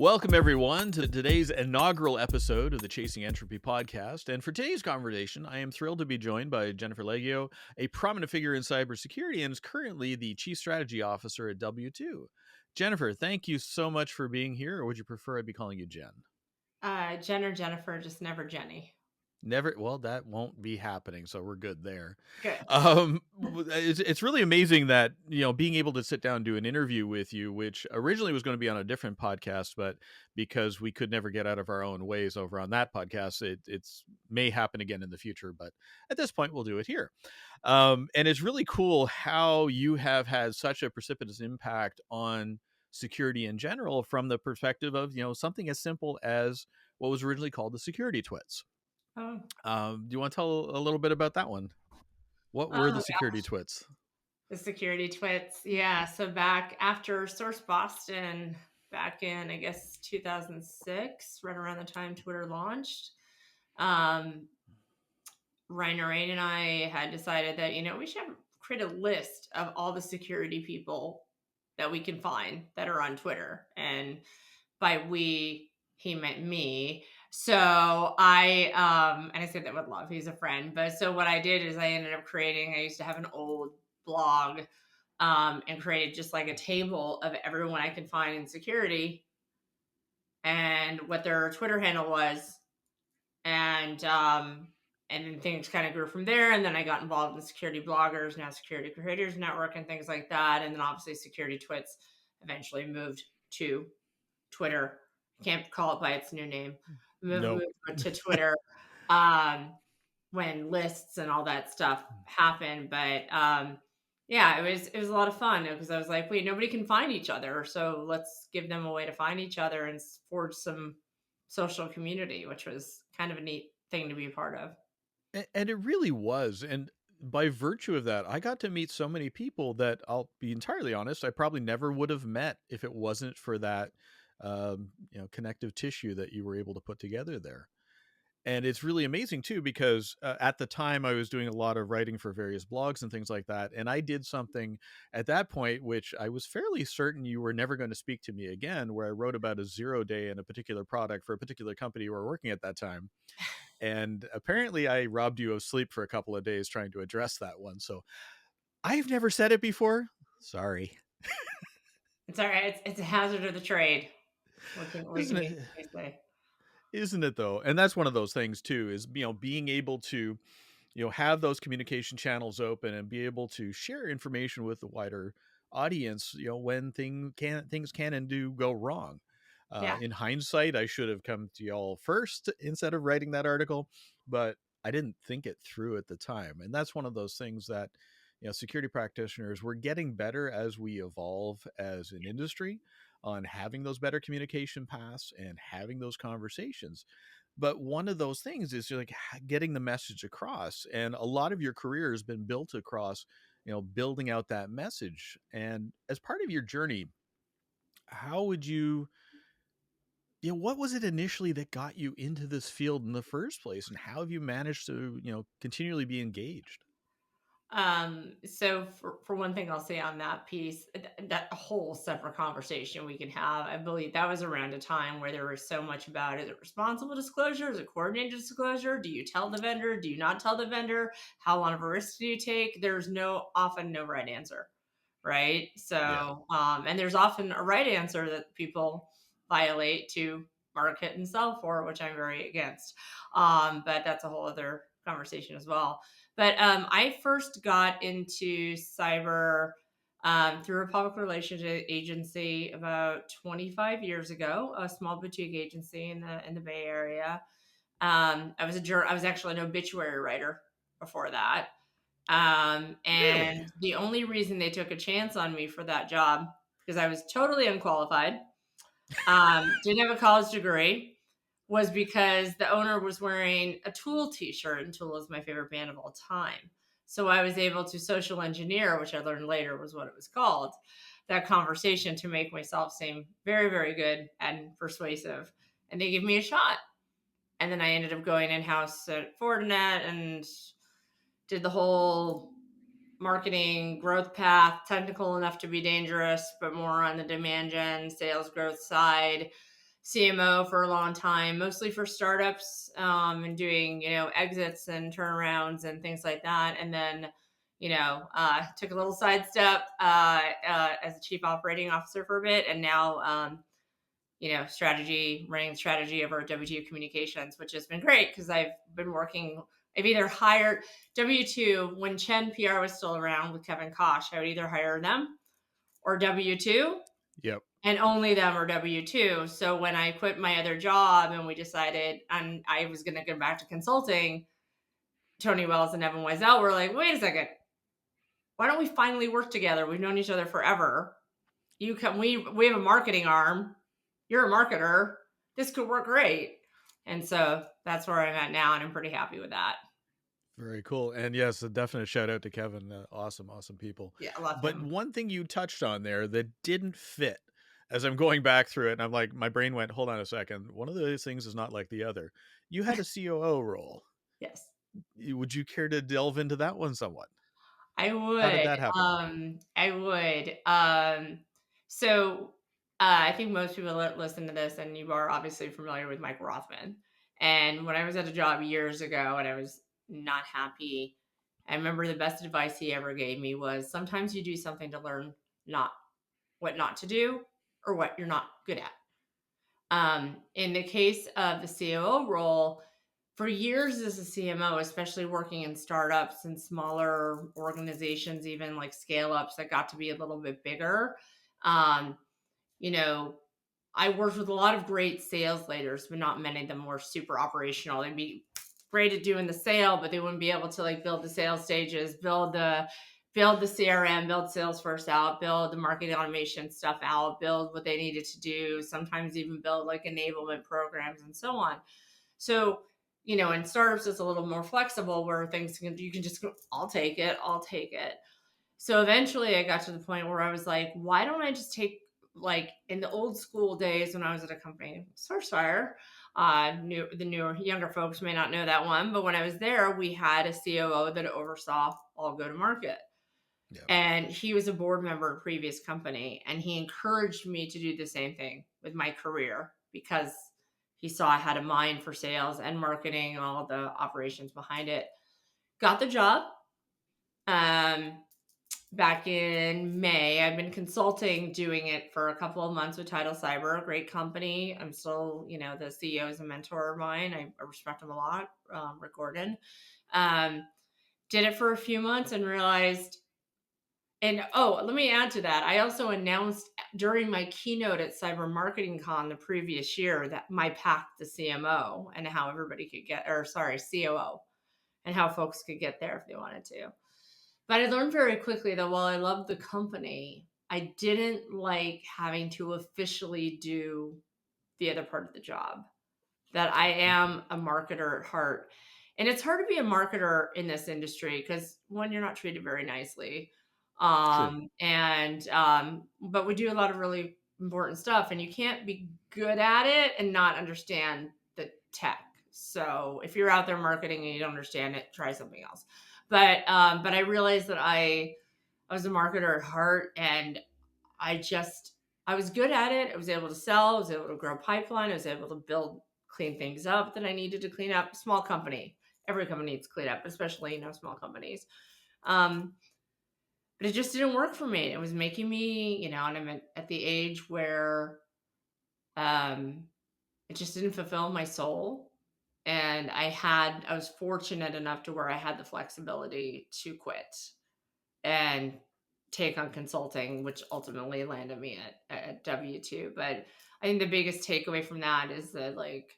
Welcome, everyone, to today's inaugural episode of the Chasing Entropy podcast. And for today's conversation, I am thrilled to be joined by Jennifer Leggio, a prominent figure in cybersecurity and is currently the Chief Strategy Officer at W2. Jennifer, thank you so much for being here, or would you prefer I be calling you Jen? Jen or Jennifer, just never Jenny. Never. Well, that won't be happening, so we're good there. Good. It's really amazing that being able to sit down and do an interview with you, which originally was going to be on a different podcast, but because we could never get out of our own ways over on that podcast, it's may happen again in the future. But at this point, we'll do it here. And it's really cool how you have had such a precipitous impact on security in general, from the perspective of something as simple as what was originally called the security twits. Oh, Do you want to tell a little bit about that one? What were the oh, security twits? the security twits. Yeah. So back after Source Boston, back in, I guess, 2006, right around the time Twitter launched, um, Rainer Rain and I had decided that, we should create a list of all the security people that we can find that are on Twitter. And by we, he meant me. So and I said that with love, he's a friend. But so what I did is I used to have an old blog, and created just like a table of everyone I could find in security and what their Twitter handle was. And then things kind of grew from there. And then I got involved in Security Bloggers, now Security Creators Network, and things like that. And then obviously Security Twits eventually moved to Twitter. Can't call it by its new name. Moved Nope. to Twitter, um, when lists and all that stuff happened. But yeah, it was a lot of fun because I was like, wait, nobody can find each other, so let's give them a way to find each other and forge some social community, which was kind of a neat thing to be a part of. And it really was. And by virtue of that, I got to meet so many people that, I'll be entirely honest, I probably never would have met if it wasn't for that connective tissue that you were able to put together there. And it's really amazing too, because at the time I was doing a lot of writing for various blogs and things like that, and I did something at that point which I was fairly certain you were never going to speak to me again, where I wrote about a 0 day in a particular product for a particular company you were working at that time. And apparently I robbed you of sleep for a couple of days trying to address that one. So I've never said it before. Sorry. It's all right. It's a hazard of the trade. What can Isn't we it? say? Isn't it though? And that's one of those things too, is being able to have those communication channels open and be able to share information with the wider audience, when things can and do go wrong. Yeah. In hindsight, I should have come to y'all first instead of writing that article, but I didn't think it through at the time. And that's one of those things that security practitioners, we're getting better as we evolve as an industry on having those better communication paths and having those conversations. But one of those things is like getting the message across, and a lot of your career has been built across building out that message. And as part of your journey, how would you what was it initially that got you into this field in the first place, and how have you managed to continually be engaged? So for one thing, I'll say on that piece, that whole separate conversation we can have. I believe that was around a time where there was so much about, is it responsible disclosure? Is it coordinated disclosure? Do you tell the vendor? Do you not tell the vendor? How long of a risk do you take? There's often no right answer, right? Yeah. So, and there's often a right answer that people violate to market and sell for, which I'm very against. But that's a whole other conversation as well. But I first got into cyber through a public relations agency about 25 years ago, a small boutique agency in the Bay Area. I was actually an obituary writer before that. Really? And the only reason they took a chance on me for that job, because I was totally unqualified, didn't have a college degree, was because the owner was wearing a Tool t-shirt, and Tool is my favorite band of all time. So I was able to social engineer, which I learned later was what it was called, that conversation to make myself seem very, very good and persuasive. And they gave me a shot. And then I ended up going in-house at Fortinet and did the whole marketing growth path, technical enough to be dangerous, but more on the demand gen, sales growth side. CMO for a long time, mostly for startups, and doing, exits and turnarounds and things like that. And then, took a little sidestep as a chief operating officer for a bit. And now, running strategy over W2 communications, which has been great because I've either hired W2 when Chen PR was still around with Kevin Kosh. I would either hire them or W2, Yep. and only them or W2. So when I quit my other job and we decided and I was going to go back to consulting, Tony Wells and Evan Wiesel were like, wait a second, why don't we finally work together? We've known each other forever. We have a marketing arm. You're a marketer. This could work great. And so that's where I'm at now, and I'm pretty happy with that. Very cool. And yes, a definite shout out to Kevin. Awesome, awesome people. Yeah, I love But him. one thing you touched on there that didn't fit as I'm going back through it, and I'm like, my brain went, hold on a second. One of those things is not like the other. You had a COO role. Yes. Would you care to delve into that one somewhat? I How did would. that happen? I would. So I think most people that listen to this, and you are obviously familiar with Mike Rothman. And when I was at a job years ago and I was not happy, I remember the best advice he ever gave me was sometimes you do something to learn not what not to do or what you're not good at. In the case of the COO role, for years as a CMO, especially working in startups and smaller organizations, even like scale ups that got to be a little bit bigger, um, you know, I worked with a lot of great sales leaders, but not many of them were super operational. They'd be great at doing the sale, but they wouldn't be able to like build the sales stages, build the CRM, build Salesforce out, build the marketing automation stuff out, build what they needed to do, sometimes even build like enablement programs and so on. So, in startups, it's a little more flexible where you can just go, I'll take it, I'll take it. So eventually I got to the point where I was like, why don't I just take, like in the old school days when I was at a company, Sourcefire, newer, younger folks may not know that one, but when I was there, we had a COO that oversaw all go to market. Yeah. And he was a board member of a previous company. And he encouraged me to do the same thing with my career because he saw I had a mind for sales and marketing, all the operations behind it. Got the job. Um, Back in May. I've been consulting, doing it for a couple of months with Title Cyber, a great company. I'm still, the CEO is a mentor of mine. I respect him a lot, Rick Gordon. Um, did it for a few months and realized, and oh, let me add to that. I also announced during my keynote at Cyber Marketing Con the previous year that my path to CMO and how everybody could get, or sorry, COO, and how folks could get there if they wanted to. But I learned very quickly that while I loved the company, I didn't like having to officially do the other part of the job. That I am a marketer at heart. And it's hard to be a marketer in this industry because one, you're not treated very nicely. True. But we do a lot of really important stuff, and you can't be good at it and not understand the tech. So if you're out there marketing and you don't understand it, try something else. But I realized that I was a marketer at heart, and I just I was good at it. I was able to sell. I was able to grow pipeline. I was able to clean things up that I needed to clean up. Small company, every company needs to clean up, especially small companies. Um, but it just didn't work for me. It was making me, and I'm at the age where um, it just didn't fulfill my soul. And I was fortunate enough to where I had the flexibility to quit and take on consulting, which ultimately landed me at W2. But I think the biggest takeaway from that is that, like,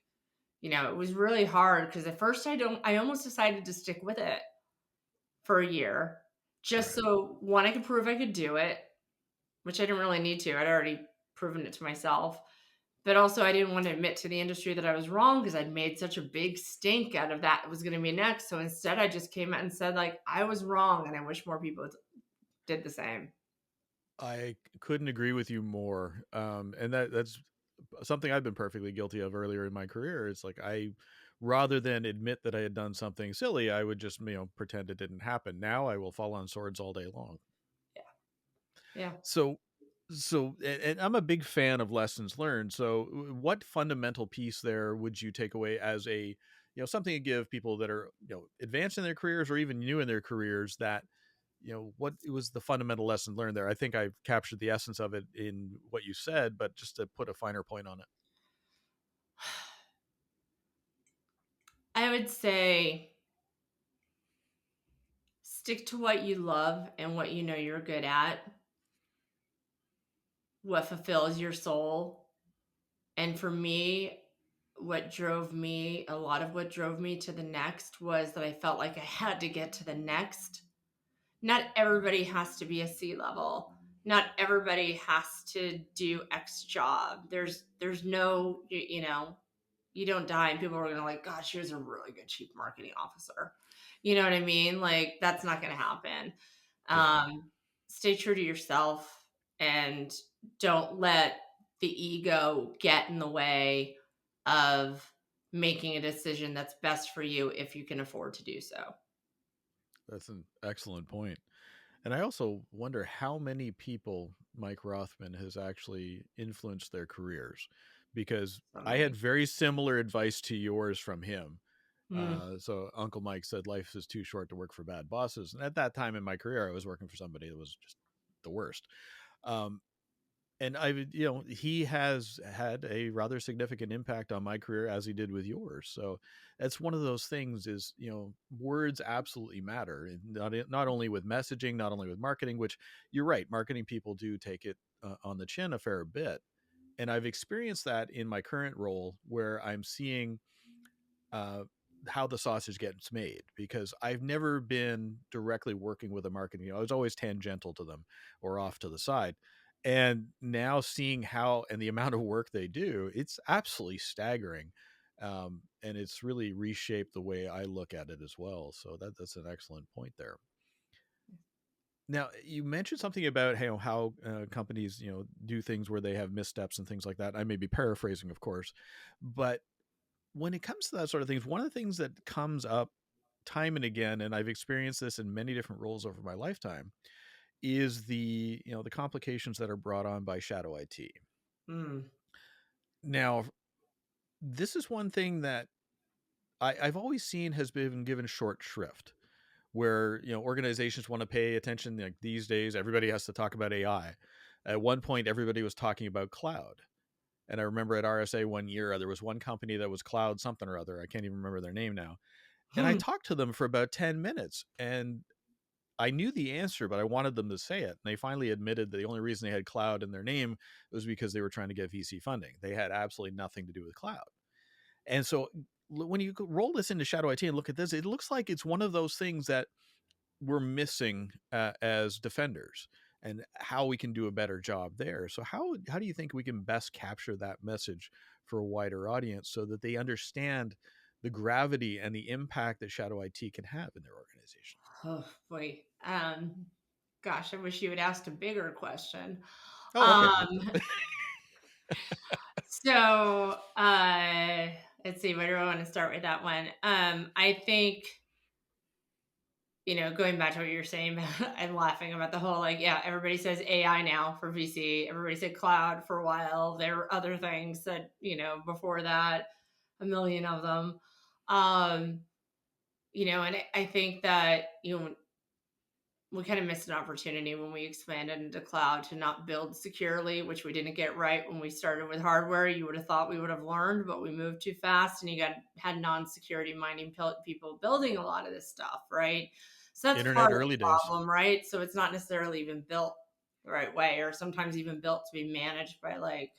it was really hard because at first I almost decided to stick with it for a year just Right. so one, I could prove I could do it, which I didn't really need to. I'd already proven it to myself. But also, I didn't want to admit to the industry that I was wrong because I'd made such a big stink out of that was going to be next. So instead, I just came out and said, like, I was wrong, and I wish more people did the same. I couldn't agree with you more. And that's something I've been perfectly guilty of earlier in my career. It's like rather than admit that I had done something silly, I would just pretend it didn't happen. Now I will fall on swords all day long. Yeah. Yeah. So So, and I'm a big fan of lessons learned. So, what fundamental piece there would you take away as a, something to give people that are, advanced in their careers or even new in their careers, that, what was the fundamental lesson learned there? I think I've captured the essence of it in what you said, but just to put a finer point on it. I would say stick to what you love and what you know you're good at, what fulfills your soul. And for me, a lot of what drove me to the next was that I felt like I had to get to the next. Not everybody has to be a C level. Not everybody has to do X job. There's no you don't die and people are gonna like, God, she was a really good chief marketing officer. You know what I mean? Like that's not gonna happen. Yeah. Um, Stay true to yourself and don't let the ego get in the way of making a decision that's best for you if you can afford to do so. That's an excellent point. And I also wonder how many people Mike Rothman has actually influenced their careers, because So I had many. very similar advice to yours from him. Mm. So Uncle Mike said life is too short to work for bad bosses. And at that time in my career, I was working for somebody that was just the worst. Um, and he has had a rather significant impact on my career, as he did with yours. So that's one of those things, is, words absolutely matter. And not only with messaging, not only with marketing, which you're right, marketing people do take it on the chin a fair bit. And I've experienced that in my current role, where I'm seeing uh, how the sausage gets made, because I've never been directly working with a marketing. I was always tangential to them or off to the side. And now seeing how and the amount of work they do, it's absolutely staggering. And it's really reshaped the way I look at it as well. So that's an excellent point there. Now, you mentioned something about how companies do things where they have missteps and things like that. I may be paraphrasing, of course, but when it comes to that sort of things, one of the things that comes up time and again, and I've experienced this in many different roles over my lifetime, is the complications that are brought on by shadow IT. Mm. Now, this is one thing that I've always seen has been given short shrift, where organizations want to pay attention. Like these days, everybody has to talk about AI. At one point, everybody was talking about cloud. And I remember at RSA one year, there was one company that was cloud something or other. I can't even remember their name now. And I talked to them for about 10 minutes, and I knew the answer, but I wanted them to say it. And they finally admitted that the only reason they had cloud in their name was because they were trying to get VC funding. They had absolutely nothing to do with cloud. And so when you roll this into Shadow IT and look at this, it looks like it's one of those things that we're missing as defenders, and how we can do a better job there. So how do you think we can best capture that message for a wider audience, so that they understand the gravity and the impact that shadow IT can have in their organization? Oh boy. Gosh, I wish you had asked a bigger question. Oh, okay. Um, so let's see, where do I want to start with that one? I think, going back to what you're saying, I'm laughing about the whole like, yeah, everybody says AI now for VC. Everybody said cloud for a while. There were other things that, before that, a million of them. Um, and I think that, we kind of missed an opportunity when we expanded into cloud to not build securely, which we didn't get right when we started with hardware. You would have thought we would have learned, but we moved too fast, and had non-security minding people building a lot of this stuff, right? So that's part Internet of the early days. problem, right? So it's not necessarily even built the right way, or sometimes even built to be managed by like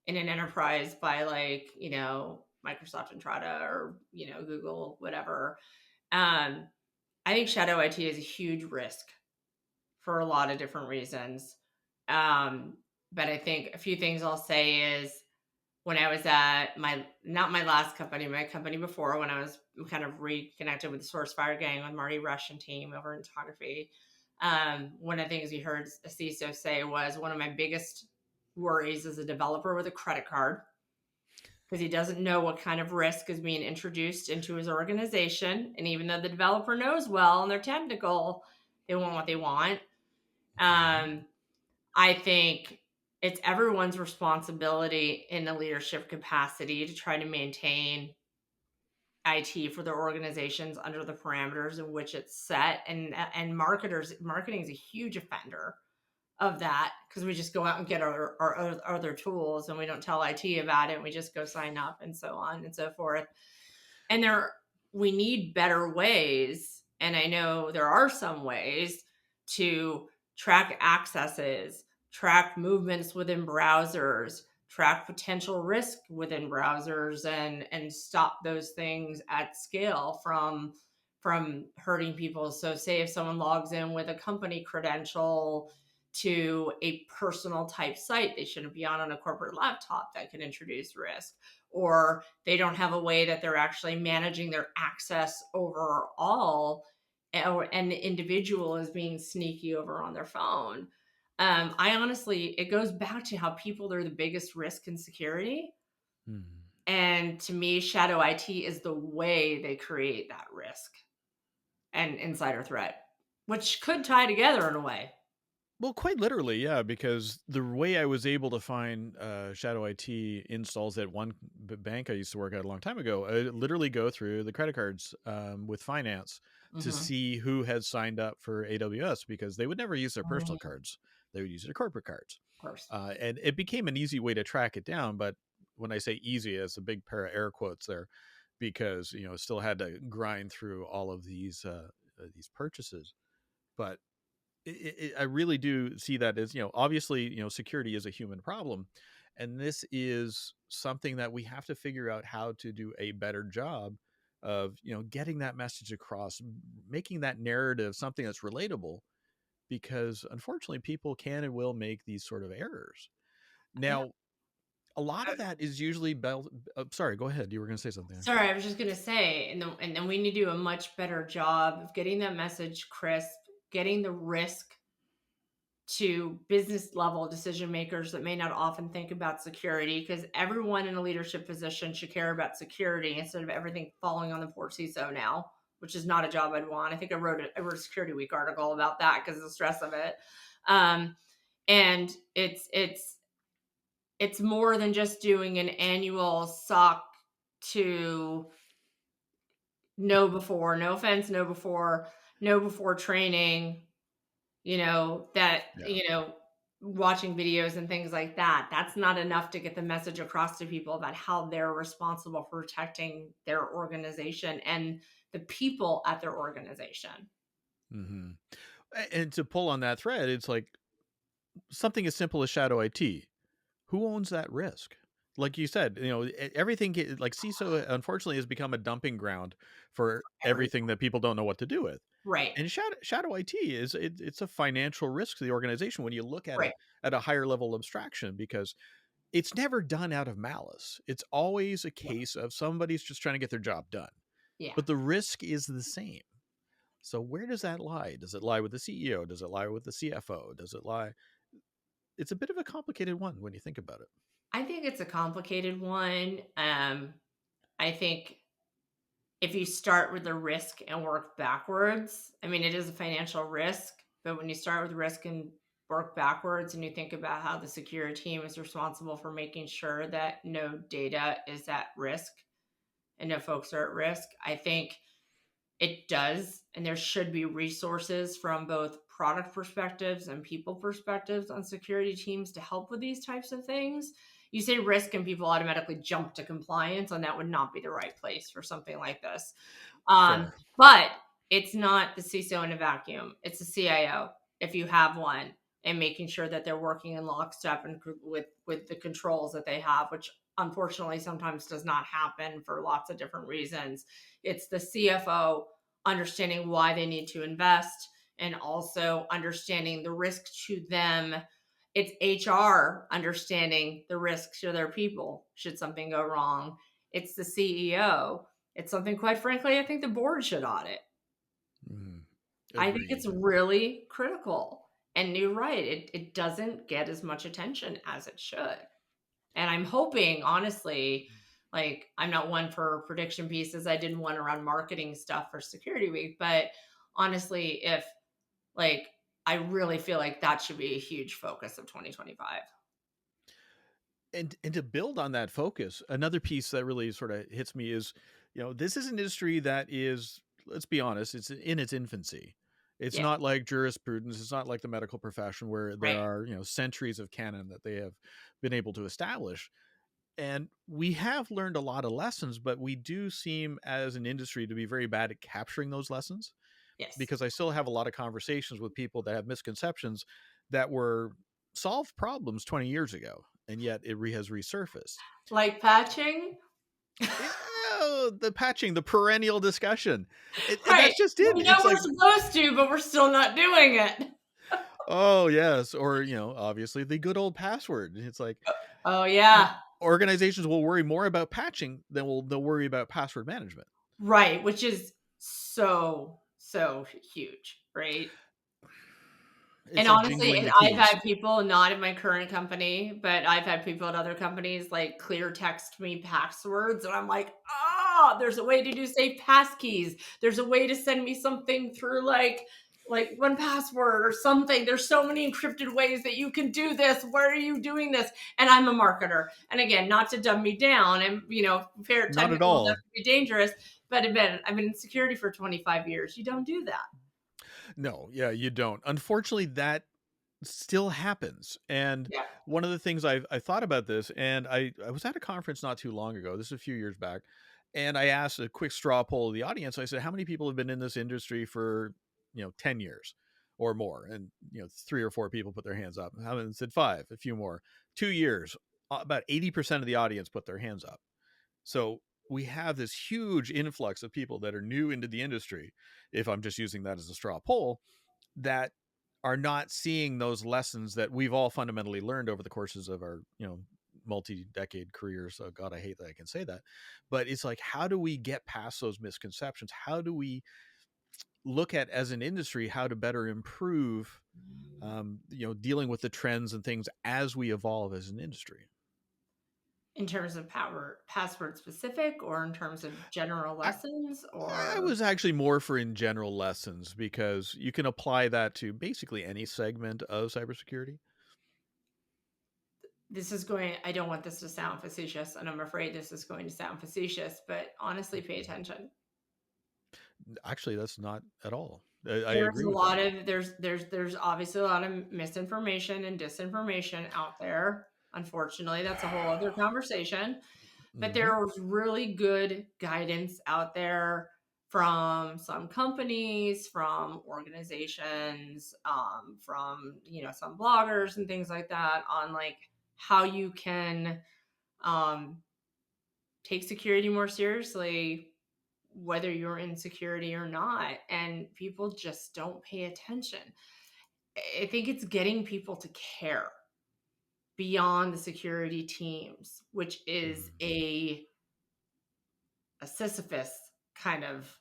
in an enterprise by like Microsoft Entrata or Google, whatever. Um, I think shadow IT is a huge risk for a lot of different reasons. Um, but I think a few things I'll say is when I was at not my last company, my company before, when I was kind of reconnected with the Source Fire Gang with Marty Rush and team over in photography, one of the things we heard a CISO say was one of my biggest worries as a developer with a credit card, because he doesn't know what kind of risk is being introduced into his organization. And even though the developer knows well and they're technical, they want what they want. Hmm. Um, I think it's everyone's responsibility in a leadership capacity to try to maintain IT for their organizations under the parameters in which it's set. And marketing is a huge offender of that because we just go out and get our other tools and we don't tell IT about it. And we just go sign up and so on and so forth. And we need better ways. And I know there are some ways to track accesses, track movements within browsers, track potential risk within browsers, and stop those things at scale from hurting people. So say if someone logs in with a company credential to a personal type site, they shouldn't be on a corporate laptop. That could introduce risk. Or they don't have a way that they're actually managing their access overall, and the individual is being sneaky over on their phone. I honestly, it goes back to how people are the biggest risk in security. Hmm. And to me, shadow IT is the way they create that risk and insider threat, which could tie together in a way. Well, quite literally, yeah, because the way I was able to find Shadow IT installs at one bank I used to work at a long time ago, I literally go through the credit cards with finance to Mm-hmm. see who has signed up for AWS because they would never use their personal Of cards; they would use their corporate cards, course. and it became an easy way to track it down. But when I say easy, it's a big pair of air quotes there, because still had to grind through all of these purchases, but I really do see that as, obviously, security is a human problem. And this is something that we have to figure out how to do a better job of, getting that message across, making that narrative something that's relatable, because unfortunately people can and will make these sort of errors. Yeah. Now, a lot of that is usually sorry, go ahead. You were going to say something. Sorry, I was just gonna say, and then we need to do a much better job of getting that message crisp, getting the risk to business level decision makers that may not often think about security, because everyone in a leadership position should care about security instead of everything falling on the poor CISO now, which is not a job I'd want. I think I wrote a Security Week article about that because of the stress of it. Um, and it's more than just doing an annual SOC to know before, no offense, know before training, that, Yeah. watching videos and things like that. That's not enough to get the message across to people about how they're responsible for protecting their organization and the people at their organization. Hmm. And to pull on that thread, it's like something as simple as Shadow IT. Who owns that risk? Like you said, everything like CISO unfortunately has become a dumping ground for Every everything that people don't know what to do with. right, And Shadow IT it's a financial risk to the organization when you look at right, it at a higher level abstraction, because it's never done out of malice. It's always a yeah, case of somebody's just trying to get their job done. yeah. But the risk is the same. So where does that lie? Does it lie with the CEO? Does it lie with the CFO? Does it lie? It's a bit of a complicated one when you think about it. I think it's a complicated one. I think if you start with the risk and work backwards, I mean, it is a financial risk, but when you start with risk and work backwards and you think about how the security team is responsible for making sure that no data is at risk and no folks are at risk, I think it does. And there should be resources from both product perspectives and people perspectives on security teams to help with these types of things. You say risk and people automatically jump to compliance, and that would not be the right place for something like this. Fair. But it's not the CISO in a vacuum. It's the CIO, if you have one, and making sure that they're working in lockstep and with the controls that they have, which unfortunately sometimes does not happen for lots of different reasons. It's the CFO understanding why they need to invest and also understanding the risk to them. It's HR understanding the risk to their people should something go wrong. It's the CEO. It's something, quite frankly, I think the board should audit. Mhm. I think it's Agreed. really critical. And you're right, it doesn't get as much attention as it should. And I'm hoping, honestly, like I'm not one for prediction pieces. I didn't one around marketing stuff for Security Week, but honestly, if like I really feel like that should be a huge focus of 2025. And to build on that focus, another piece that really sort of hits me is, this is an industry that is, let's be honest, it's in its infancy. It's Yeah, not like jurisprudence. It's not like the medical profession where there right. are, centuries of canon that they have been able to establish. And we have learned a lot of lessons, but we do seem as an industry to be very bad at capturing those lessons, Yes. because I still have a lot of conversations with people that have misconceptions that were solved problems 20 years ago, and yet it has resurfaced. Like patching? Oh, the patching, the perennial discussion. And Right. that's just it. We know It's we're like, supposed to, but we're still not doing it. oh, yes. Or, obviously the good old password. It's like, Oh, you know, yeah. organizations will worry more about patching than they'll worry about password management. Right, which is so huge, right? It's And like honestly, jingling and the I've keys. had people, not in my current company, but I've had people at other companies like clear text me passwords, and I'm like, "Oh, there's a way to do safe passkeys. There's a way to send me something through like one password or something. There's so many encrypted ways that you can do this. Where are you doing this?" And I'm a marketer. And again, not to dumb me down, and fair Not at technical enough all. to be dangerous, but I've been in security for 25 years. You don't do that. No, yeah, you don't. Unfortunately, that still happens. And Yeah. one of the things I thought about this, and I was at a conference not too long ago. This is a few years back, and I asked a quick straw poll of the audience. I said, "How many people have been in this industry for 10 years or more?" And three or four people put their hands up. How many said five? A few more. 2 years. About 80% of the audience put their hands up. So we have this huge influx of people that are new into the industry, if I'm just using that as a straw poll, that are not seeing those lessons that we've all fundamentally learned over the courses of our, multi-decade careers. So God, I hate that I can say that. But it's like, how do we get past those misconceptions? How do we look at, as an industry, how to better improve, dealing with the trends and things as we evolve as an industry? In terms of power password specific or in terms of general I, lessons I or was actually more for in general lessons, because you can apply that to basically any segment of cybersecurity. this is going I don't want this to sound facetious and I'm afraid this is going to sound facetious, but honestly pay attention. Actually, that's not at all. I There's agree a with that. lot of there's obviously a lot of misinformation and disinformation out there. Unfortunately, that's a whole other conversation. But Hmm. there was really good guidance out there from some companies, from organizations, from some bloggers and things like that on like how you can um, take security more seriously, whether you're in security or not. And people just don't pay attention. I think it's getting people to care beyond the security teams, which is Hmm. a Sisyphus kind of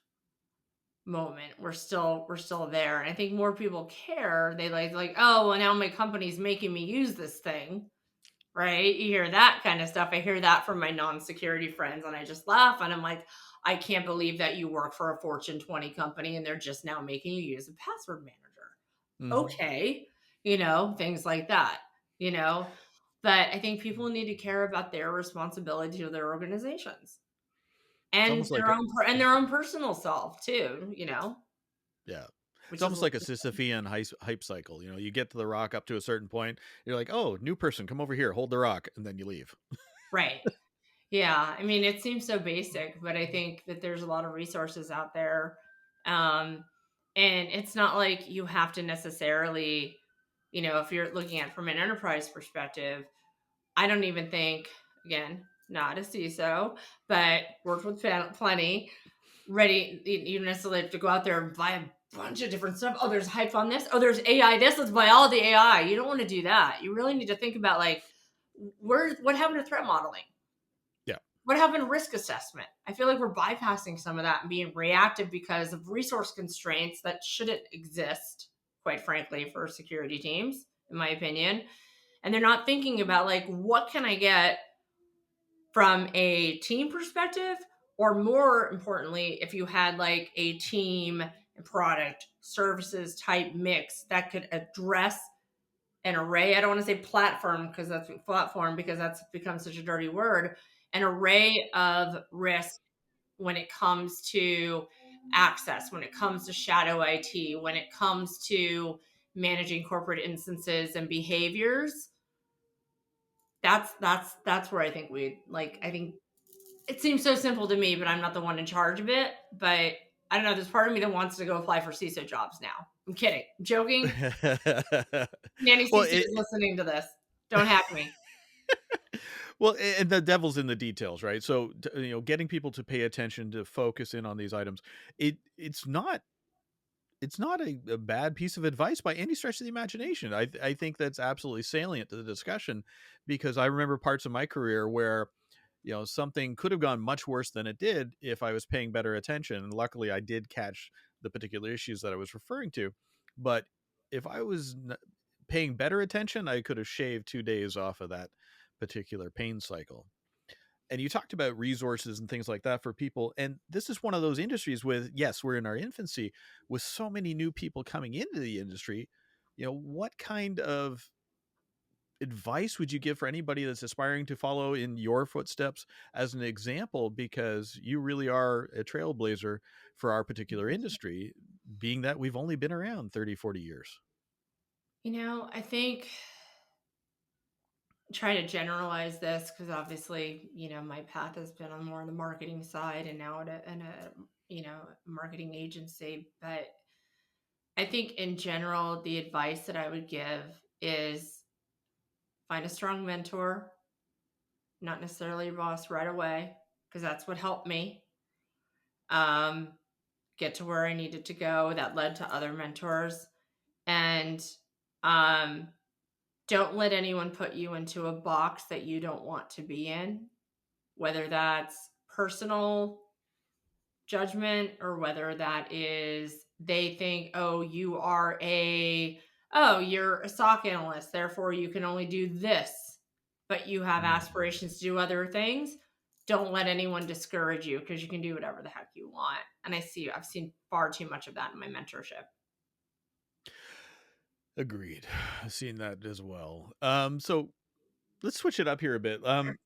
moment. We're still there. And I think more people care. They like, oh, well, now my company's making me use this thing. Right? You hear that kind of stuff. I hear that from my non-security friends and I just laugh and I'm like, I can't believe that you work for a Fortune 20 company and they're just now making you use a password manager. Hmm. Okay. Things like that, you know. But I think people need to care about their responsibility to their organizations It's and almost like a their own personal self too, yeah. It's which is a almost like a little Sisyphean hype cycle. You get to the rock up to a certain point, you're like, "Oh, new person, come over here, hold the rock," and then you leave. right. Yeah, I mean, it seems so basic, but I think that there's a lot of resources out there. Um, and it's not like you have to necessarily, if you're looking at it from an enterprise perspective, I don't even think, again, not a CISO, but worked with plenty, ready, you don't necessarily have to go out there and buy a bunch of different stuff. Oh, there's hype on this. Oh, there's AI this. Let's buy all the AI. You don't want to do that. You really need to think about like, what happened to threat modeling? Yeah. What happened to risk assessment? I feel like we're bypassing some of that and being reactive because of resource constraints that shouldn't exist, quite frankly, for security teams, in my opinion. And they're not thinking about like, what can I get from a team perspective? Or more importantly, if you had like a team and product services type mix that could address an array. I don't want to say platform because that's become such a dirty word. An array of risk when it comes to access, when it comes to shadow IT, when it comes to managing corporate instances and behaviors. That's where I think we like. I think it seems so simple to me, but I'm not the one in charge of it. But I don't know. There's part of me that wants to go apply for CISO jobs now. I'm kidding. I'm joking. Nanny Well, CISO is listening to this. Don't hack me. well, and the devil's in the details, right? So, getting people to pay attention, to focus in on these items, it's not a bad piece of advice by any stretch of the imagination. I think that's absolutely salient to the discussion, because I remember parts of my career where something could have gone much worse than it did if I was paying better attention. And luckily, I did catch the particular issues that I was referring to. But if I was paying better attention, I could have shaved 2 days off of that particular pain cycle. And you talked about resources and things like that for people. And this is one of those industries with, yes, we're in our infancy, with so many new people coming into the industry. What kind of advice would you give for anybody that's aspiring to follow in your footsteps as an example, because you really are a trailblazer for our particular industry, being that we've only been around 30, 40 years? I think trying to generalize this because obviously, my path has been on more on the marketing side and now in a marketing agency. But I think in general, the advice that I would give is find a strong mentor, not necessarily your boss right away, because that's what helped me um, get to where I needed to go. That led to other mentors. And um, don't let anyone put you into a box that you don't want to be in, whether that's personal judgment or whether that is they think, you're a SOC analyst, therefore you can only do this, but you have Mm. aspirations to do other things. Don't let anyone discourage you because you can do whatever the heck you want. And I've seen far too much of that in my mentorship. Agreed. I've seen that as well. So let's switch it up here a bit.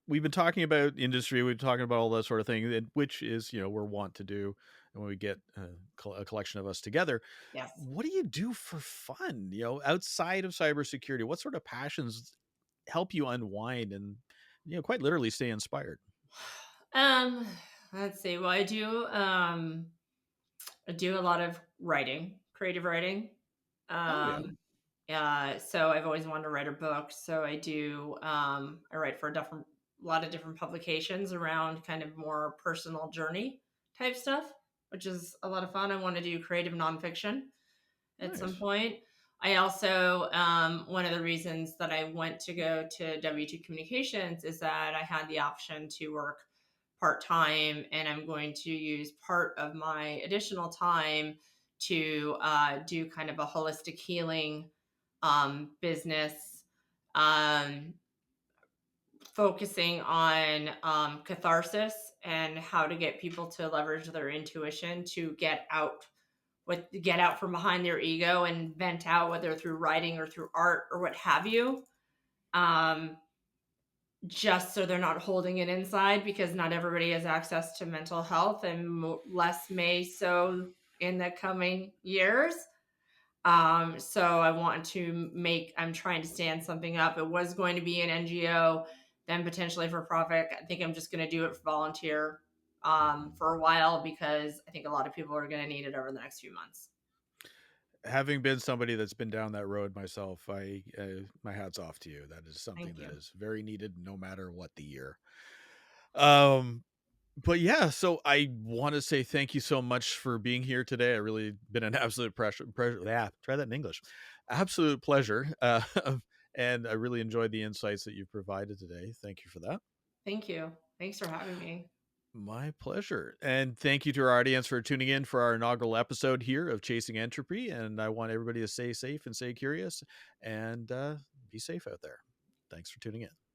We've been talking about industry, we've been talking about all that sort of thing, which is, we're wont to do. And when we get a collection of us together, Yes. what do you do for fun, outside of cybersecurity? What sort of passions help you unwind and, quite literally stay inspired? Um, let's see. Well, I do a lot of writing, creative writing. Oh, yeah. Um, so I've always wanted to write a book. So I do. I write for a lot of different publications around kind of more personal journey type stuff, which is a lot of fun. I want to do creative nonfiction at some Nice. point. I also, one of the reasons that I went to go to W2 Communications is that I had the option to work part time, and I'm going to use part of my additional time to do kind of a holistic healing business, um, focusing on catharsis and how to get people to leverage their intuition to get out from behind their ego and vent out, whether through writing or through art or what have you. Um, just so they're not holding it inside, because not everybody has access to mental health, and less may so in the coming years. So I'm trying to stand something up. It was going to be an NGO, then potentially for profit. I think I'm just going to do it for volunteer for a while, because I think a lot of people are going to need it over the next few months. Having been somebody that's been down that road myself, my hat's off to you. That is something Thank that you. is very needed, no matter what the year. Um, but yeah, so I want to say thank you so much for being here today. I really been an absolute pressure. Yeah, try that in English. Absolute pleasure. And I really enjoyed the insights that you've provided today. Thank you for that. Thank you. Thanks for having me. My pleasure. And thank you to our audience for tuning in for our inaugural episode here of Chasing Entropy. And I want everybody to stay safe and stay curious, and be safe out there. Thanks for tuning in.